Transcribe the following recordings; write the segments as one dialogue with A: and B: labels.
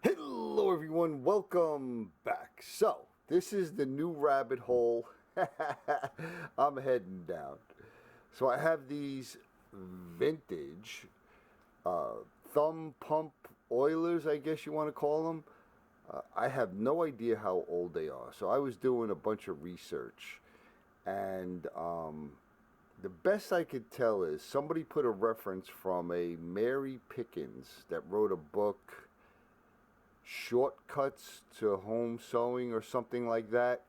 A: Hello everyone, welcome back. So, this is the new rabbit hole I'm heading down. So I have these vintage thumb pump oilers, I guess you want to call them. I have no idea how old they are. So I was doing a bunch of research, and the best I could tell is somebody put a reference from a Mary Pickens that wrote a book, Shortcuts to Home Sewing or something like that.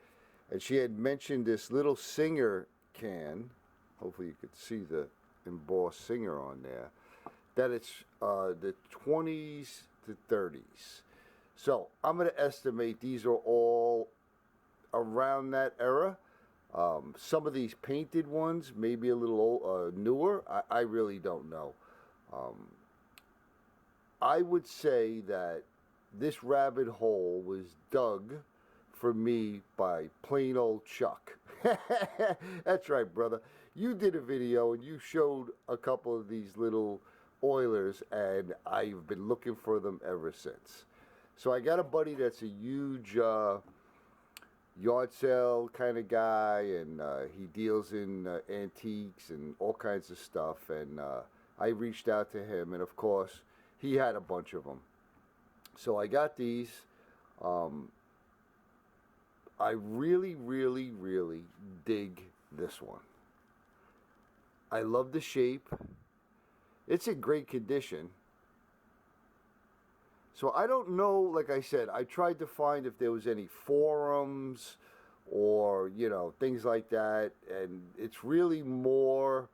A: And she had mentioned this little Singer can. Hopefully you could see the embossed Singer on there. That it's the 20s to 30s. So I'm going to estimate these are all around that era. Some of these painted ones may be a little newer. I really don't know. I would say that this rabbit hole was dug for me by plain old Chuck. That's right, brother. You did a video and you showed a couple of these little oilers, and I've been looking for them ever since. So I got a buddy that's a huge yard sale kind of guy, and he deals in antiques and all kinds of stuff. And I reached out to him, and of course, he had a bunch of them. So I got these. I really, really, really dig this one. I love the shape. It's in great condition. So I don't know, like I said, I tried to find if there was any forums or, things like that. And it's really more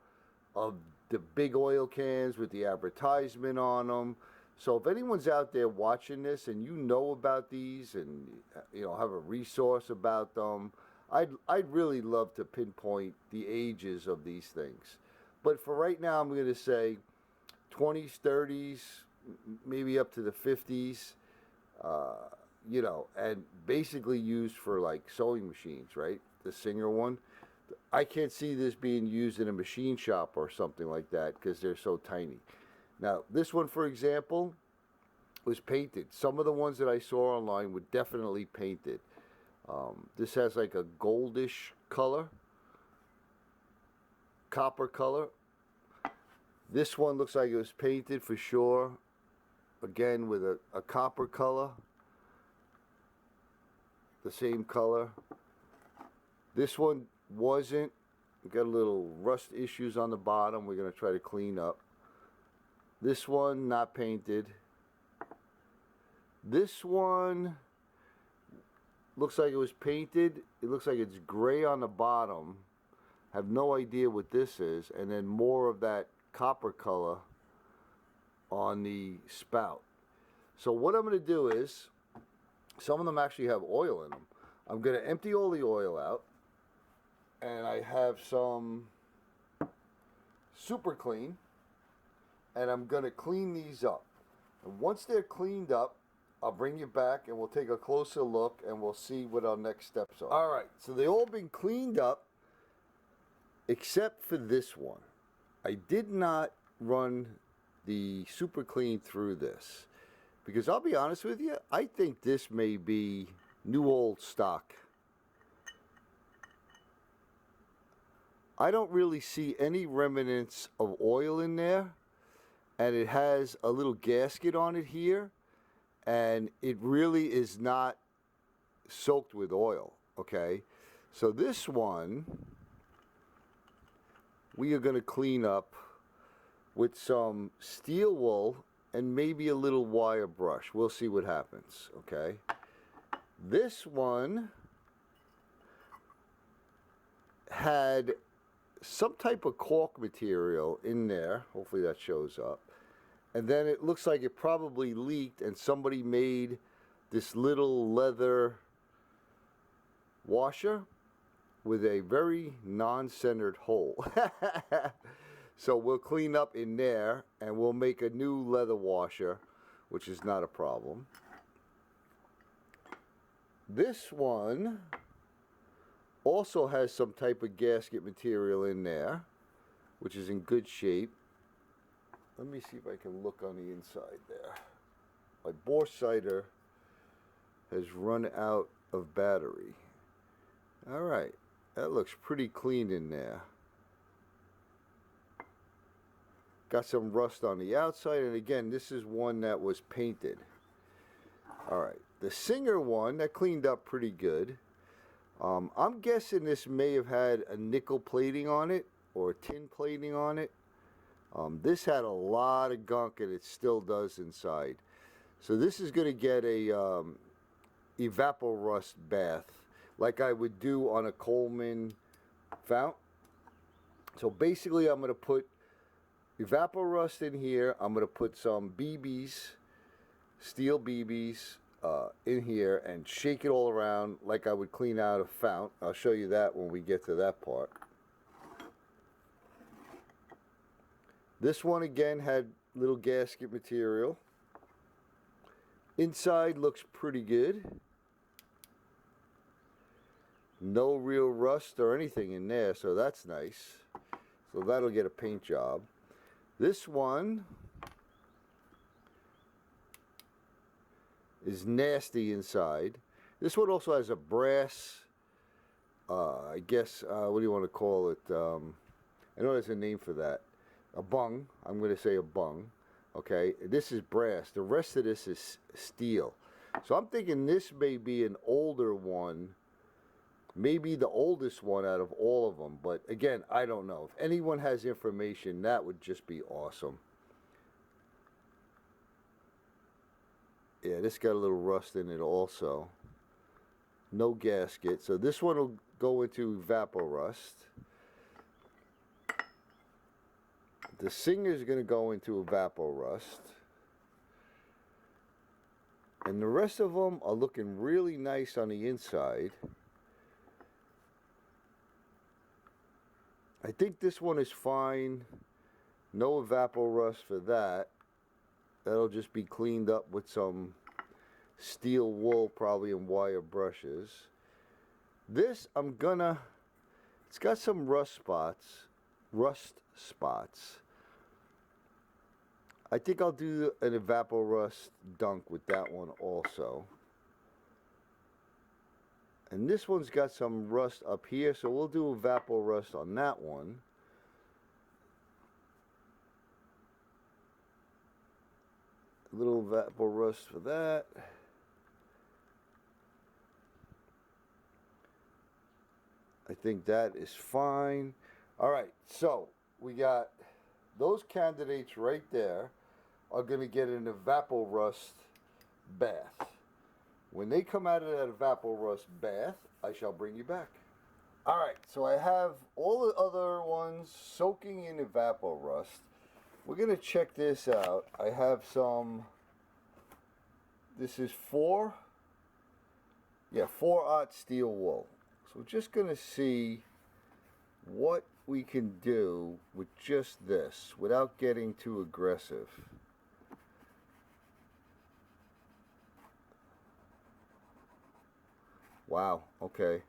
A: of the big oil cans with the advertisement on them. So if anyone's out there watching this and you know about these and, have a resource about them, I'd really love to pinpoint the ages of these things. But for right now, I'm going to say 20s, 30s, maybe up to the 50s, and basically used for like sewing machines, right? The Singer one. I can't see this being used in a machine shop or something like that because they're so tiny. Now, this one, for example, was painted. Some of the ones that I saw online were definitely painted. This has like a goldish color, copper color. This one looks like it was painted for sure. Again, with a copper color. The same color. This one wasn't. We got a little rust issues on the bottom we're going to try to clean up. This one, not painted. This one looks like it was painted. It looks like it's gray on the bottom. Have no idea what this is. And then more of that copper color on the spout. So what I'm going to do is, some of them actually have oil in them. I'm going to empty all the oil out. And I have some Super Clean. And I'm going to clean these up. And once they're cleaned up, I'll bring you back and we'll take a closer look and we'll see what our next steps are. All right, so they all been cleaned up except for this one. I did not run the Super Clean through this because I'll be honest with you, I think this may be new old stock. I don't really see any remnants of oil in there. And it has a little gasket on it here, and it really is not soaked with oil, okay? So this one, we are going to clean up with some steel wool and maybe a little wire brush. We'll see what happens, okay? This one had some type of caulk material in there. Hopefully that shows up. And then it looks like it probably leaked and somebody made this little leather washer with a very non-centered hole. So we'll clean up in there and we'll make a new leather washer, which is not a problem. This one also has some type of gasket material in there, which is in good shape. let me see if I can look on the inside there. My Borsighter has run out of battery. Alright, that looks pretty clean in there. Got some rust on the outside, and again, this is one that was painted. Alright, the Singer one, that cleaned up pretty good. I'm guessing this may have had a nickel plating on it, or a tin plating on it. This had a lot of gunk, and it still does inside. So this is going to get a Evapo-Rust bath, like I would do on a Coleman fount. So basically I'm going to put Evapo-Rust in here. I'm going to put some BBs, steel BBs, in here and shake it all around like I would clean out a fount. I'll show you that when we get to that part. This one again had little gasket material. Inside looks pretty good. No real rust or anything in there, so that's nice. So that'll get a paint job. This one is nasty inside. This one also has a brass, I guess, what do you want to call it? I know there's a name for that. A bung. I'm going to say a bung. Okay, this is brass. The rest of this is steel. So I'm thinking this may be an older one. Maybe the oldest one out of all of them. But again, I don't know. If anyone has information, that would just be awesome. Yeah, this got a little rust in it also. No gasket. So this one will go into Evapo-Rust. The Singer is going to go into Evapo-Rust. And the rest of them are looking really nice on the inside. I think this one is fine. No Evapo-Rust for that. That'll just be cleaned up with some steel wool, probably, and wire brushes. This, it's got some rust spots. I think I'll do an Evapo-Rust dunk with that one also. And this one's got some rust up here, so we'll do Evapo-Rust on that one. A little Evapo-Rust for that. I think that is fine. Alright, so we got those candidates right there are going to get an Evapo-Rust bath. When they come out of that Evapo-Rust bath, I shall bring you back. Alright, so I have all the other ones soaking in Evapo-Rust. We're going to check this out. I have some, this is 4/0 steel wool. So we're just going to see what we can do with just this without getting too aggressive. Wow, okay.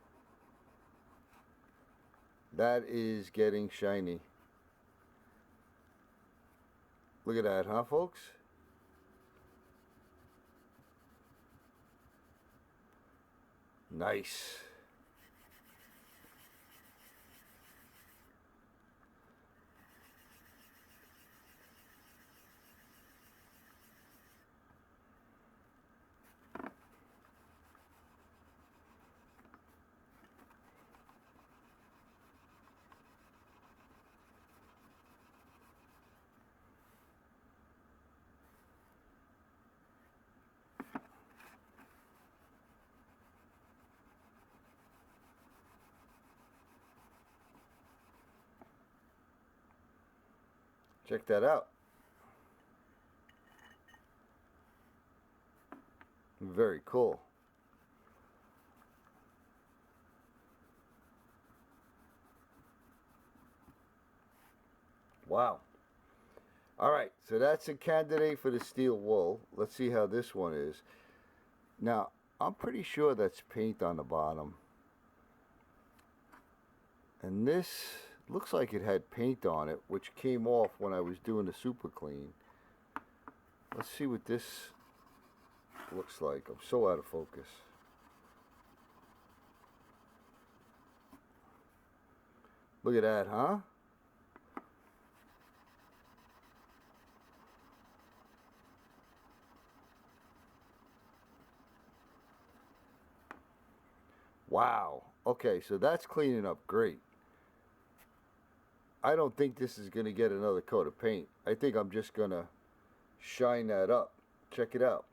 A: That is getting shiny. Look at that, huh, folks? Nice. Check that out. Very cool. Wow. Alright, so that's a candidate for the steel wool. Let's see how this one is. Now, I'm pretty sure that's paint on the bottom. And this Looks like it had paint on it, which came off when I was doing the super clean. Let's see what this looks like. I'm so out of focus. Look at that, huh? Wow. Okay, so that's cleaning up great. I don't think this is going to get another coat of paint. I think I'm just going to shine that up. Check it out.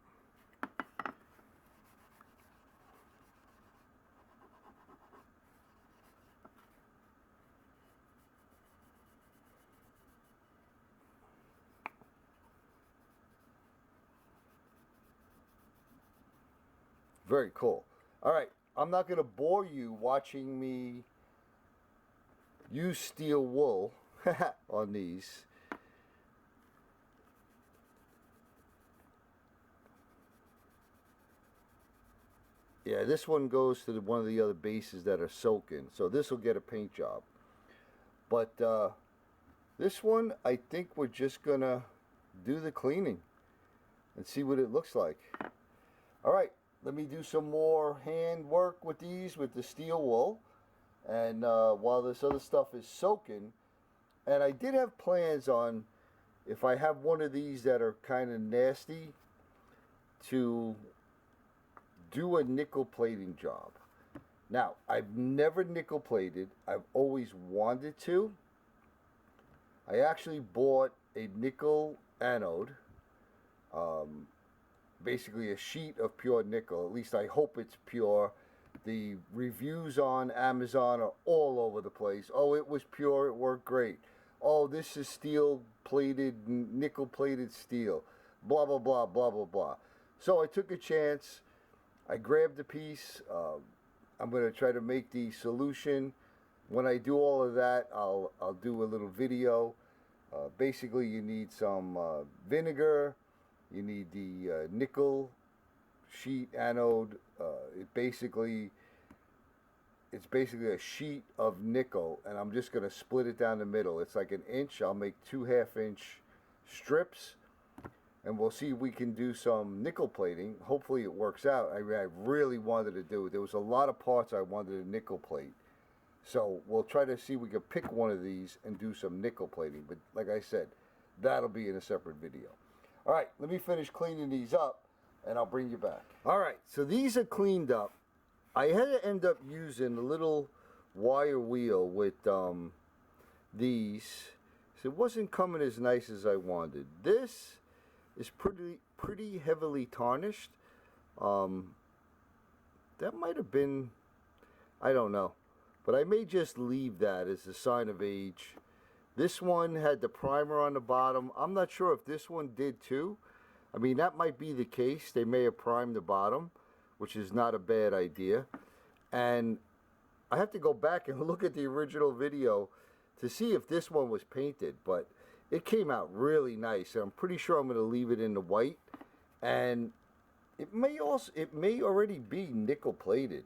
A: Very cool. All right, I'm not going to bore you watching me use steel wool on these. Yeah, this one goes to one of the other bases that are soaking, so this will get a paint job. But this one, I think we're just going to do the cleaning and see what it looks like. All right, let me do some more hand work with these with the steel wool. And while this other stuff is soaking, and I did have plans on, if I have one of these that are kind of nasty, to do a nickel plating job. Now, I've never nickel plated. I've always wanted to. I actually bought a nickel anode, basically a sheet of pure nickel. At least I hope it's pure. The reviews on Amazon are all over the place. Oh, it was pure, it worked great. Oh, this is steel plated, nickel plated steel. Blah, blah, blah, blah, blah, blah. So I took a chance. I grabbed a piece. I'm going to try to make the solution. When I do all of that, I'll do a little video. Basically, you need some vinegar. You need the nickel sheet anode. It's basically a sheet of nickel, and I'm just going to split it down the middle. It's like an inch. I'll make 2 half-inch strips, and we'll see if we can do some nickel plating. Hopefully it works out. I really wanted to do it. There was a lot of parts I wanted to nickel plate. So we'll try to see if we can pick one of these and do some nickel plating. But like I said, that'll be in a separate video. All right, let me finish cleaning these up, and I'll bring you back. All right, so these are cleaned up. I had to end up using a little wire wheel with these. So it wasn't coming as nice as I wanted. This is pretty heavily tarnished. That might have been, I don't know. But I may just leave that as a sign of age. This one had the primer on the bottom. I'm not sure if this one did too. I mean, that might be the case. They may have primed the bottom, which is not a bad idea. And I have to go back and look at the original video to see if this one was painted. But it came out really nice. And I'm pretty sure I'm going to leave it in the white. And it may already be nickel plated.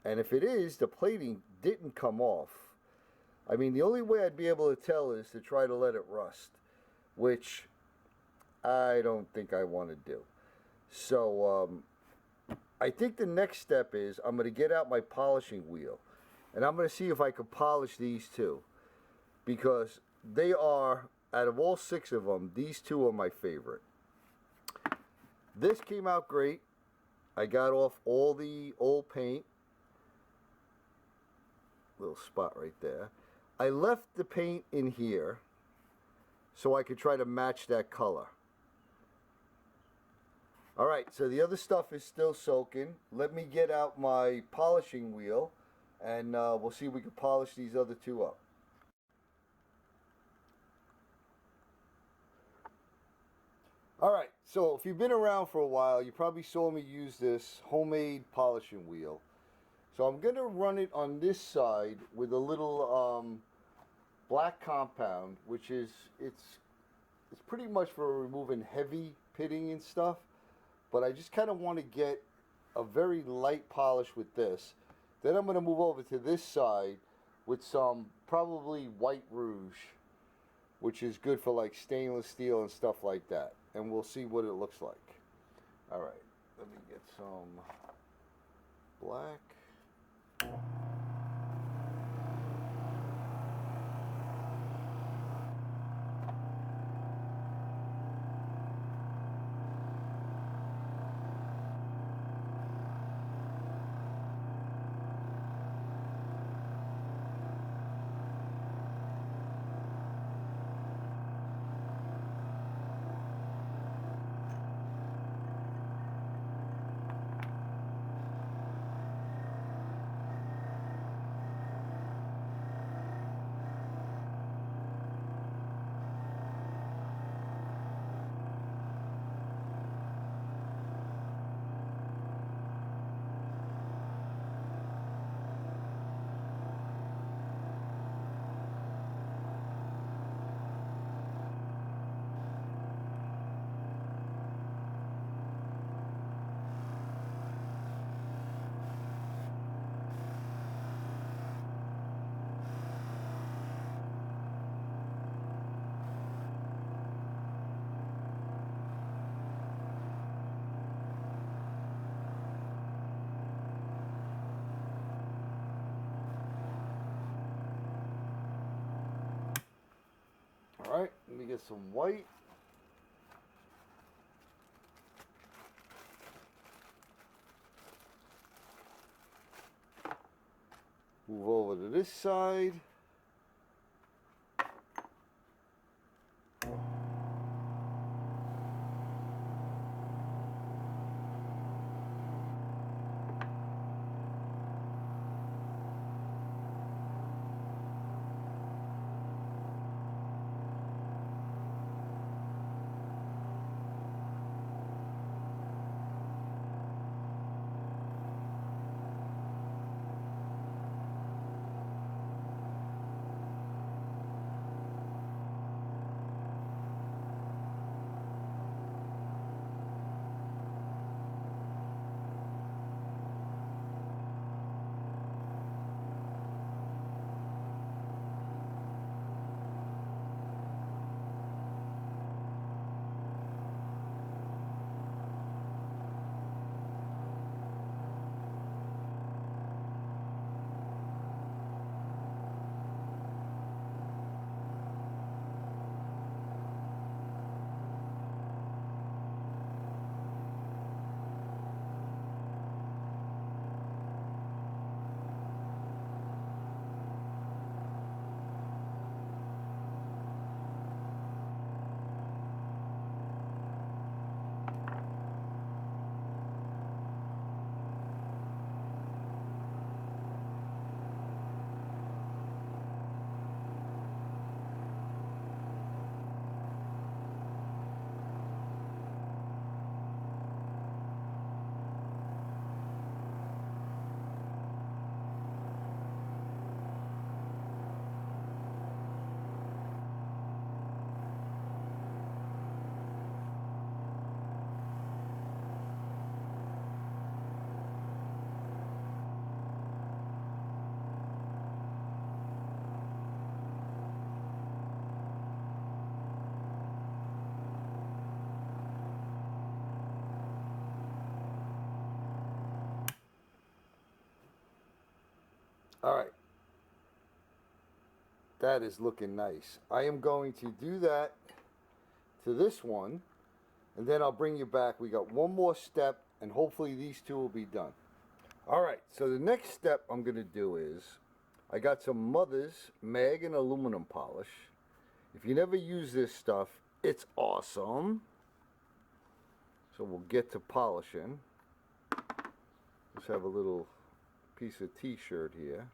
A: And if it is, the plating didn't come off. I mean, the only way I'd be able to tell is to try to let it rust, which I don't think I want to do. So I think the next step is I'm going to get out my polishing wheel, and I'm going to see if I can polish these two, because they are, out of all 6 of them, these 2 are my favorite. This came out great. I got off all the old paint. Little spot right there. I left the paint in here so I could try to match that color. All right, so the other stuff is still soaking. Let me get out my polishing wheel, and we'll see if we can polish these other 2 up. All right, so if you've been around for a while, you probably saw me use this homemade polishing wheel. So I'm going to run it on this side with a little black compound, which is, it's pretty much for removing heavy pitting and stuff. But I just kind of want to get a very light polish with this. Then I'm going to move over to this side with some probably white rouge, which is good for like stainless steel and stuff like that. And we'll see what it looks like. All right, let me get some black. All right, let me get some white. Move over to this side. All right. That is looking nice. I am going to do that to this one, and then I'll bring you back. We got one more step, and hopefully these two will be done. All right, so the next step I'm going to do is, I got some Mother's mag and aluminum polish. If you never use this stuff, it's awesome. So we'll get to polishing. Just have a little piece of t-shirt here.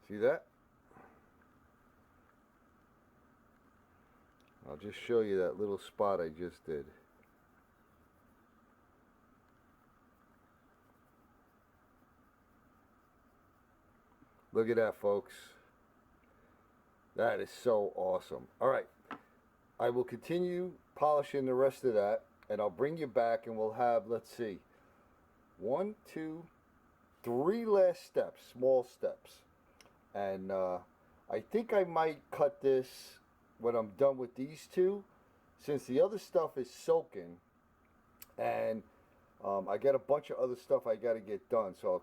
A: See that? I'll just show you that little spot I just did. Look at that, folks. That is so awesome. All right, I will continue polishing the rest of that, and I'll bring you back, and we'll have, let's see, 1, 2, 3 last steps, small steps. And I think I might cut this when I'm done with these two, since the other stuff is soaking, and I got a bunch of other stuff I got to get done. So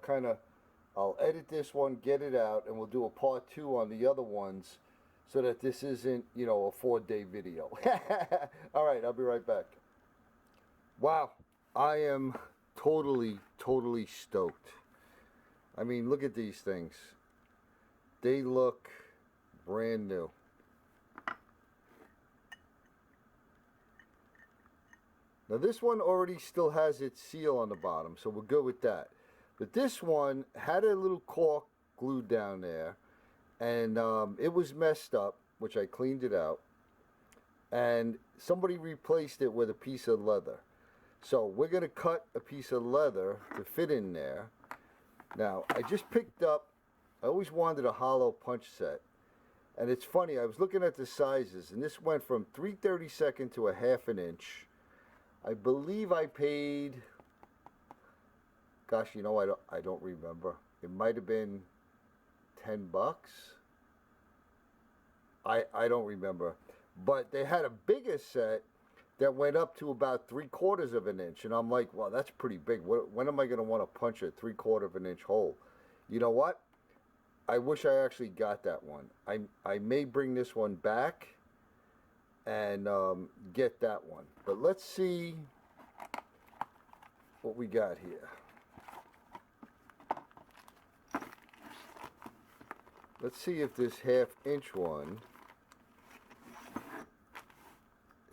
A: I'll edit this one, get it out, and we'll do a part 2 on the other ones, so that this isn't, you know, a 4-day video. All right, I'll be right back. Wow, I am totally stoked. I mean, look at these things. They look brand new. Now this one already still has its seal on the bottom, so we're good with that. But this one had a little cork glued down there, and it was messed up, which I cleaned it out, and somebody replaced it with a piece of leather. So we're going to cut a piece of leather to fit in there. Now, I just picked up, I always wanted a hollow punch set, and it's funny, I was looking at the sizes, and this went from 3/32 to a 1/2 inch. I believe I paid, gosh, you know, I don't remember. It might have been $10. I don't remember. But they had a bigger set that went up to about 3/4 of an inch. And I'm like, well, that's pretty big. When am I going to want to punch a 3/4 of an inch hole? You know what? I wish I actually got that one. I may bring this one back and get that one. But let's see what we got here. Let's see if this 1/2 inch one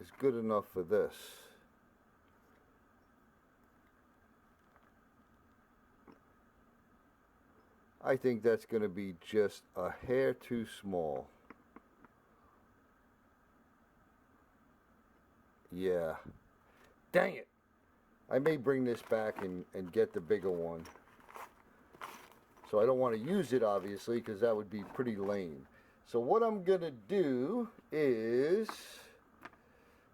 A: is good enough for this. I think that's going to be just a hair too small. Yeah. Dang it. I may bring this back and get the bigger one. So I don't want to use it, obviously, because that would be pretty lame. So what I'm going to do is,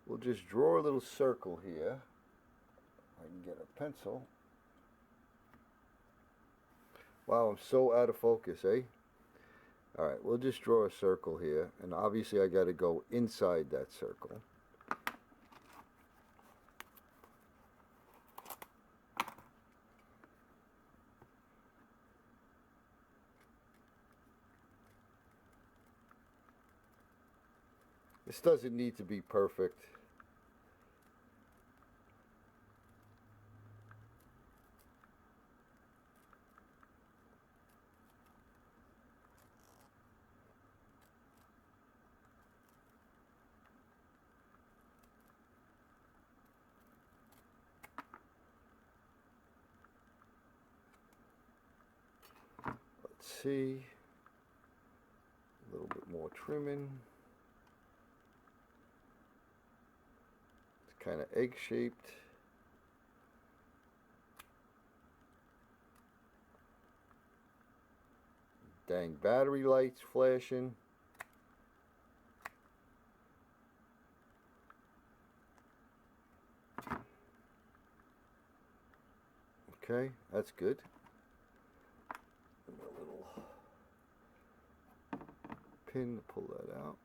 A: we'll just draw a little circle here. I can get a pencil. Wow, I'm so out of focus, eh? All right, we'll just draw a circle here. And obviously I got to go inside that circle. This doesn't need to be perfect. Let's see. A little bit more trimming. Kind of egg-shaped. Dang battery lights flashing. Okay, that's good. A little pin to pull that out.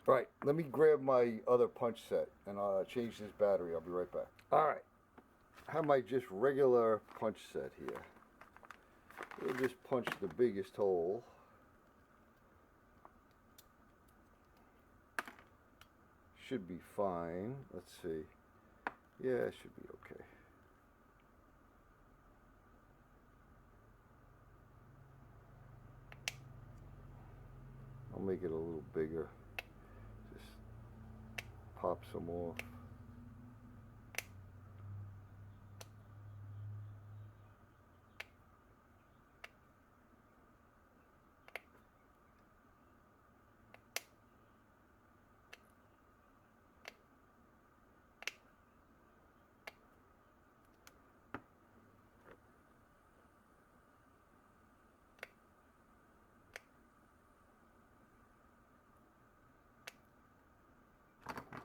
A: All right, let me grab my other punch set and I'll change this battery. I'll be right back. All right, I have my just regular punch set here. We'll just punch the biggest hole. Should be fine. Let's see. Yeah, it should be okay. I'll make it a little bigger. Pop some off.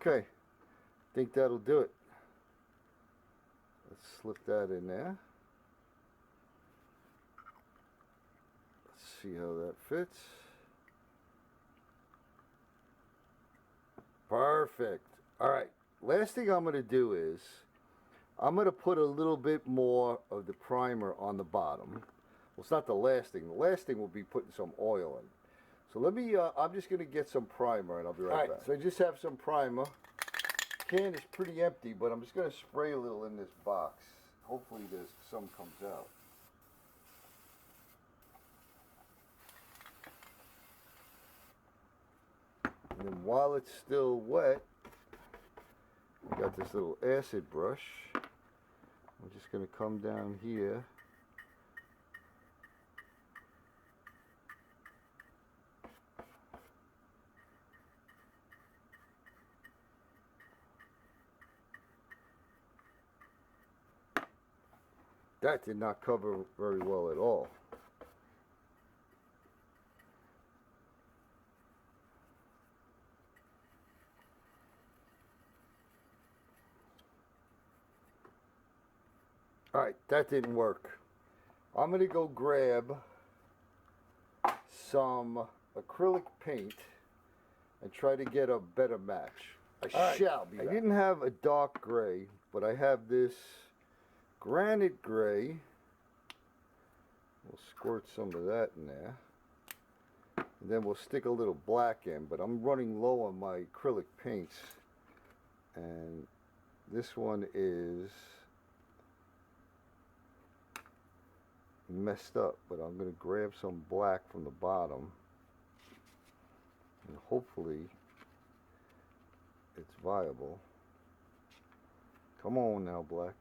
A: Okay, think that'll do it. Let's slip that in there. Let's see how that fits. Perfect. All right, last thing I'm going to do is I'm going to put a little bit more of the primer on the bottom. Well, it's not the last thing. The last thing will be putting some oil in. So let me, I'm just going to get some primer and I'll be right back. So I just have some primer. Can is pretty empty, but I'm just going to spray a little in this box. Hopefully some comes out. And then while it's still wet, I got this little acid brush. I'm just going to come down here. That did not cover very well at all. Alright, that didn't work. I'm going to go grab some acrylic paint and try to get a better match. I shall be back. I didn't have a dark gray, but I have this granite gray. We'll squirt some of that in there. And then we'll stick a little black in, but I'm running low on my acrylic paints. And this one is messed up, but I'm going to grab some black from the bottom. And hopefully it's viable. Come on now, black.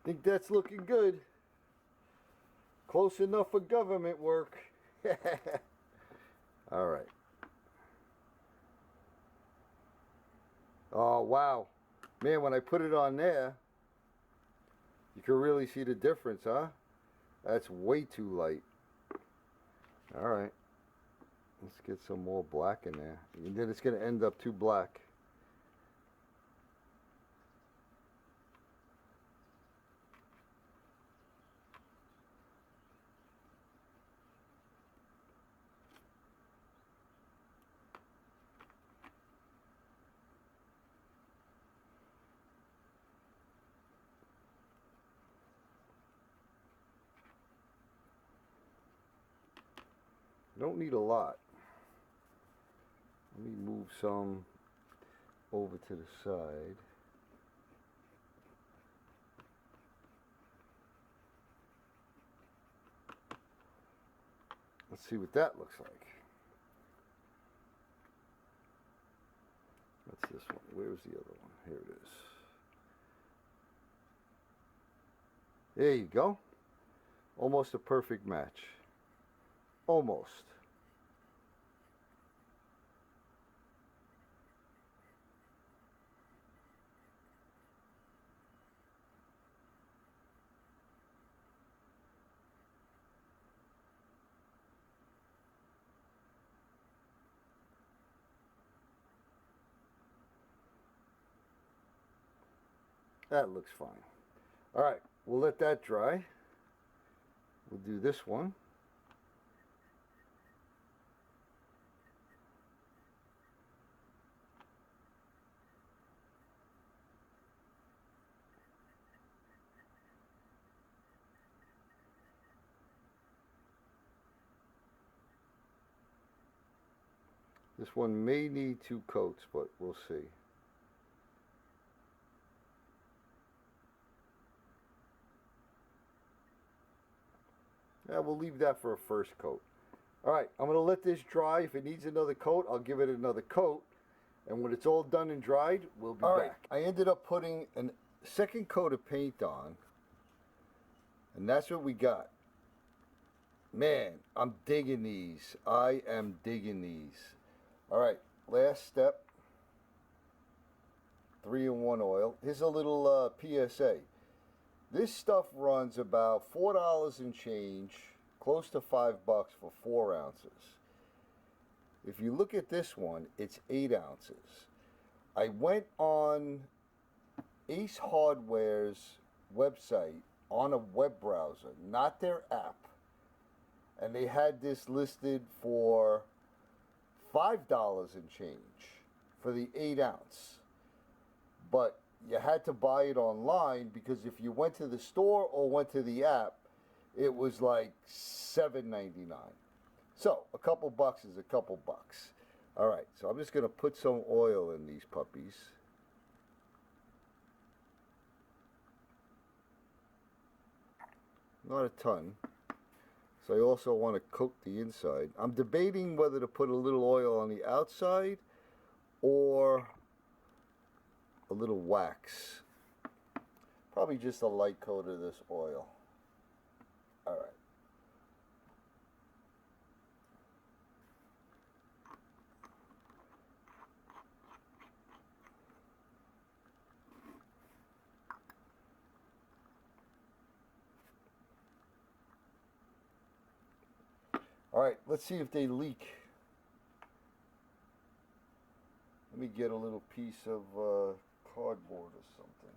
A: Think that's looking good. Close enough for government work. All right. Oh, wow. Man, when I put it on there, you can really see the difference, huh? That's way too light. All right. Let's get some more black in there. And then it's going to end up too black. Don't need a lot. Let me move some over to the side. Let's see what that looks like. That's this one. Where's the other one? Here it is. There you go. Almost a perfect match. Almost. That looks fine. All right, we'll let that dry. We'll do this one. This one may need 2 coats, but we'll see. Yeah, we'll leave that for a first coat. All right, I'm going to let this dry. If it needs another coat, I'll give it another coat. And when it's all done and dried, we'll be back. I ended up putting a second coat of paint on. And that's what we got. Man, I'm digging these. I am digging these. All right, last step. 3-in-1 oil. Here's a little PSA. This stuff runs about $4 and change, close to $5 for 4 ounces. If you look at this one, it's 8 ounces. I went on Ace Hardware's website on a web browser, not their app, and they had this listed for $5 and change for the 8 ounce. But you had to buy it online, because if you went to the store or went to the app, it was like $7.99. So a couple bucks is a couple bucks. All right, so I'm just going to put some oil in these puppies. Not a ton. So I also want to coat the inside. I'm debating whether to put a little oil on the outside or a little wax. Probably just a light coat of this oil. All right. All right, let's see if they leak. Let me get a little piece of cardboard or something.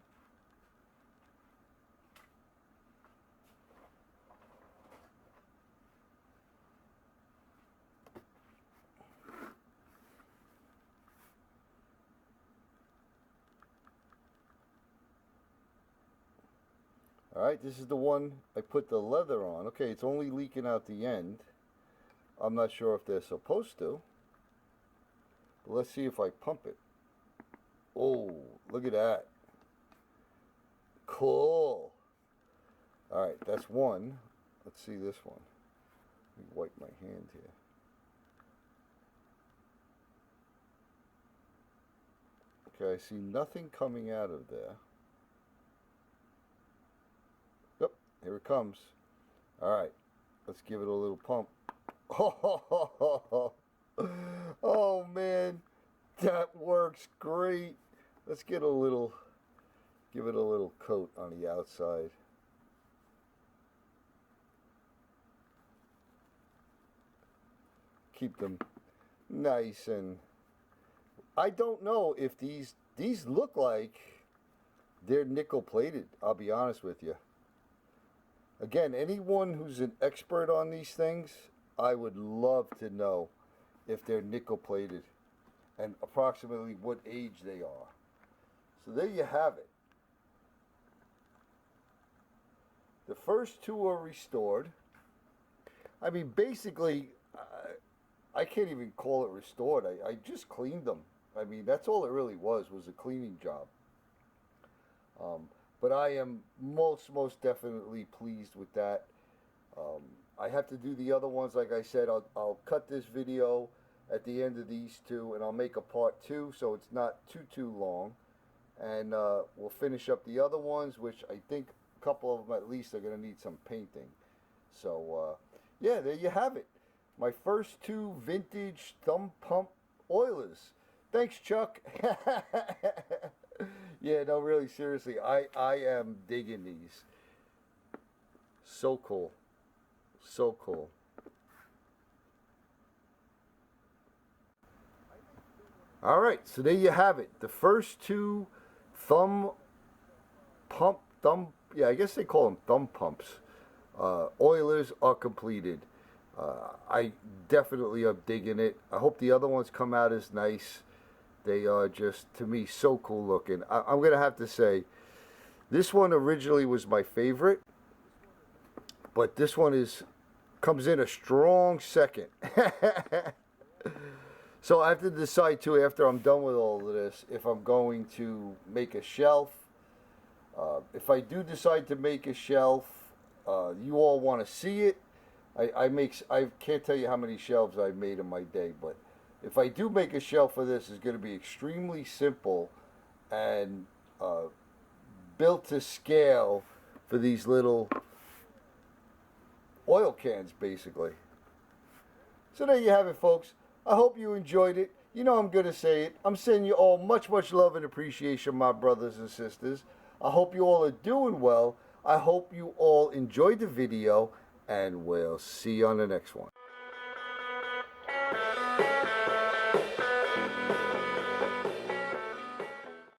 A: All right, this is the one I put the leather on. Okay, it's only leaking out the end. I'm not sure if they're supposed to. But let's see if I pump it. Oh, look at that. Cool. All right, that's one. Let's see this one. Let me wipe my hand here. Okay, I see nothing coming out of there. Yep, here it comes. All right, let's give it a little pump. Oh man, that works great. Let's get a little, give it a little coat on the outside. Keep them nice, and I don't know if these look like they're nickel plated. I'll be honest with you. Again, anyone who's an expert on these things, I would love to know if they're nickel plated and approximately what age they are. So there you have it. The first two are restored. I mean, basically, I can't even call it restored. I just cleaned them. I mean, that's all it really was a cleaning job. But I am most definitely pleased with that. I have to do the other ones, like I said. I'll cut this video at the end of these two, and I'll make a part 2, so it's not too long. And we'll finish up the other ones, which I think a couple of them at least are going to need some painting. So, yeah, there you have it. My first 2 vintage thumb pump oilers. Thanks, Chuck. Yeah, no, really, seriously, I am digging these. So cool. So cool. All right, so there you have it. The first 2 thumb, yeah, I guess they call them thumb pumps. Oilers are completed. I definitely am digging it. I hope the other ones come out as nice. They are just, to me, so cool looking. I'm going to have to say, this one originally was my favorite, but this one comes in a strong second. So I have to decide too, after I'm done with all of this, if I'm going to make a shelf. If I do decide to make a shelf, you all want to see it. I can't tell you how many shelves I've made in my day, but if I do make a shelf for this, it's going to be extremely simple and built to scale for these little oil cans, basically. So there you have it, folks. I hope you enjoyed it. You know I'm going to say it. I'm sending you all much, much love and appreciation, my brothers and sisters. I hope you all are doing well. I hope you all enjoyed the video, and we'll see you on the next one.